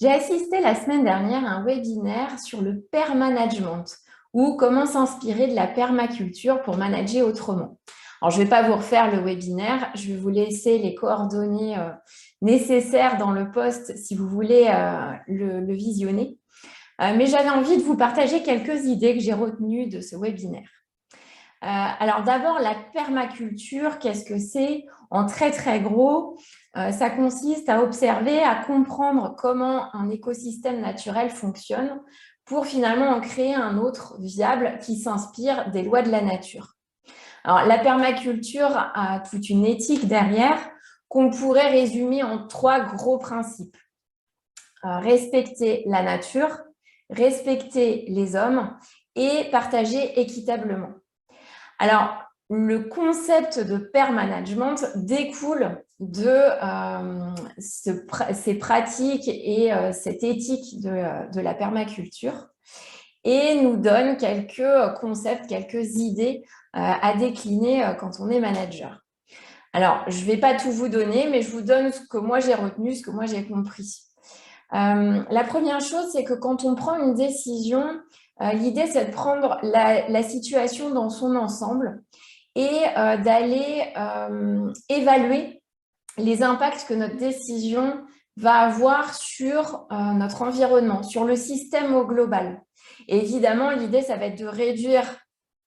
J'ai assisté la semaine dernière à un webinaire sur le pair management ou comment s'inspirer de la permaculture pour manager autrement. Alors, je ne vais pas vous refaire le webinaire, je vais vous laisser les coordonnées nécessaires dans le post si vous voulez le visionner. Mais j'avais envie de vous partager quelques idées que j'ai retenues de ce webinaire. Alors d'abord, la permaculture, qu'est-ce que c'est? En très très gros, ça consiste à observer, à comprendre comment un écosystème naturel fonctionne pour finalement en créer un autre viable qui s'inspire des lois de la nature. Alors la permaculture a toute une éthique derrière qu'on pourrait résumer en trois gros principes. Respecter la nature, respecter les hommes et partager équitablement. Alors, le concept de pair management découle de ces pratiques et cette éthique de la permaculture et nous donne quelques concepts, quelques idées à décliner quand on est manager. Alors, je ne vais pas tout vous donner, mais je vous donne ce que moi j'ai retenu, ce que moi j'ai compris. La première chose, c'est que quand on prend une décision, l'idée, c'est de prendre la situation dans son ensemble et d'aller évaluer les impacts que notre décision va avoir sur notre environnement, sur le système au global. Et évidemment, l'idée, ça va être de réduire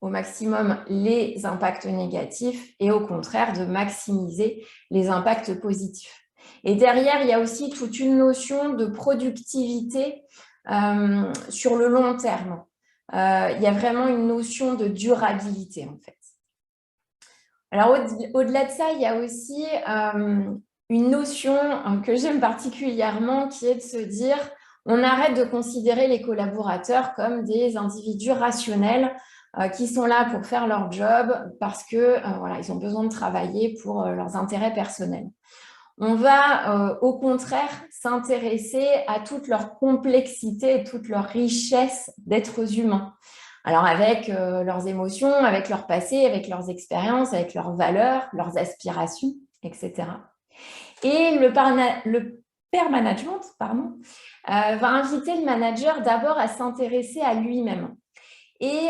au maximum les impacts négatifs et au contraire de maximiser les impacts positifs. Et derrière, il y a aussi toute une notion de productivité sur le long terme. Il y a vraiment une notion de durabilité, en fait. Alors, au-delà de ça, il y a aussi une notion que j'aime particulièrement qui est de se dire on arrête de considérer les collaborateurs comme des individus rationnels qui sont là pour faire leur job parce que voilà, ils ont besoin de travailler pour leurs intérêts personnels. On va au contraire s'intéresser à toute leur complexité et toute leur richesse d'êtres humains. Alors avec leurs émotions, avec leur passé, avec leurs expériences, avec leurs valeurs, leurs aspirations, etc. Et le pair management va inviter le manager d'abord à s'intéresser à lui-même et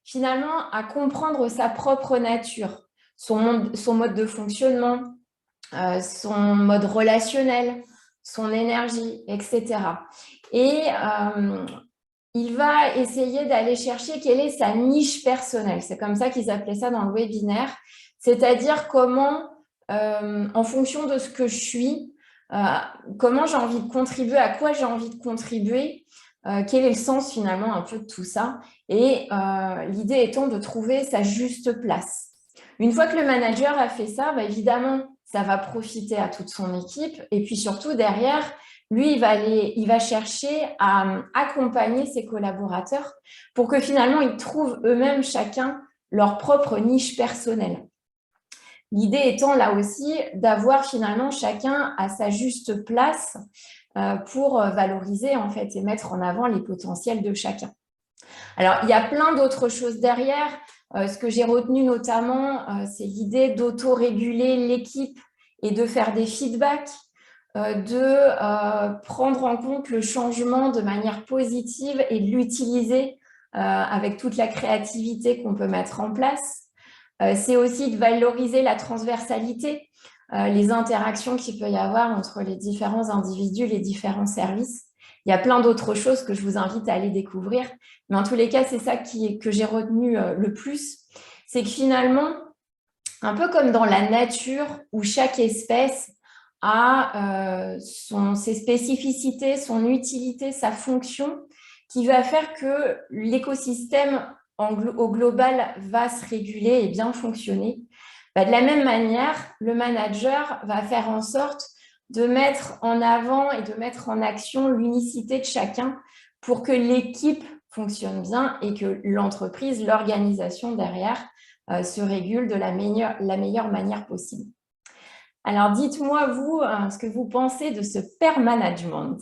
finalement à comprendre sa propre nature, son mode de fonctionnement, son mode relationnel, son énergie, etc. Et il va essayer d'aller chercher quelle est sa niche personnelle. C'est comme ça qu'ils appelaient ça dans le webinaire. C'est-à-dire comment, en fonction de ce que je suis, comment j'ai envie de contribuer, à quoi j'ai envie de contribuer, quel est le sens finalement un peu de tout ça. Et l'idée étant de trouver sa juste place. Une fois que le manager a fait ça, bah, évidemment, ça va profiter à toute son équipe. Et puis surtout, derrière, lui, il va chercher à accompagner ses collaborateurs pour que finalement, ils trouvent eux-mêmes chacun leur propre niche personnelle. L'idée étant là aussi d'avoir finalement chacun à sa juste place pour valoriser en fait et mettre en avant les potentiels de chacun. Alors, il y a plein d'autres choses derrière. Ce que j'ai retenu notamment, c'est l'idée d'autoréguler l'équipe et de faire des feedbacks, de prendre en compte le changement de manière positive et de l'utiliser avec toute la créativité qu'on peut mettre en place. C'est aussi de valoriser la transversalité, les interactions qu'il peut y avoir entre les différents individus, les différents services. Il y a plein d'autres choses que je vous invite à aller découvrir. Mais en tous les cas, c'est ça que j'ai retenu le plus. C'est que finalement, un peu comme dans la nature où chaque espèce a ses spécificités, son utilité, sa fonction, qui va faire que l'écosystème au global va se réguler et bien fonctionner. Bah, de la même manière, le manager va faire en sorte de mettre en avant et de mettre en action l'unicité de chacun pour que l'équipe fonctionne bien et que l'entreprise, l'organisation derrière se régule de la meilleure manière possible. Alors, dites-moi, vous, ce que vous pensez de ce pair management.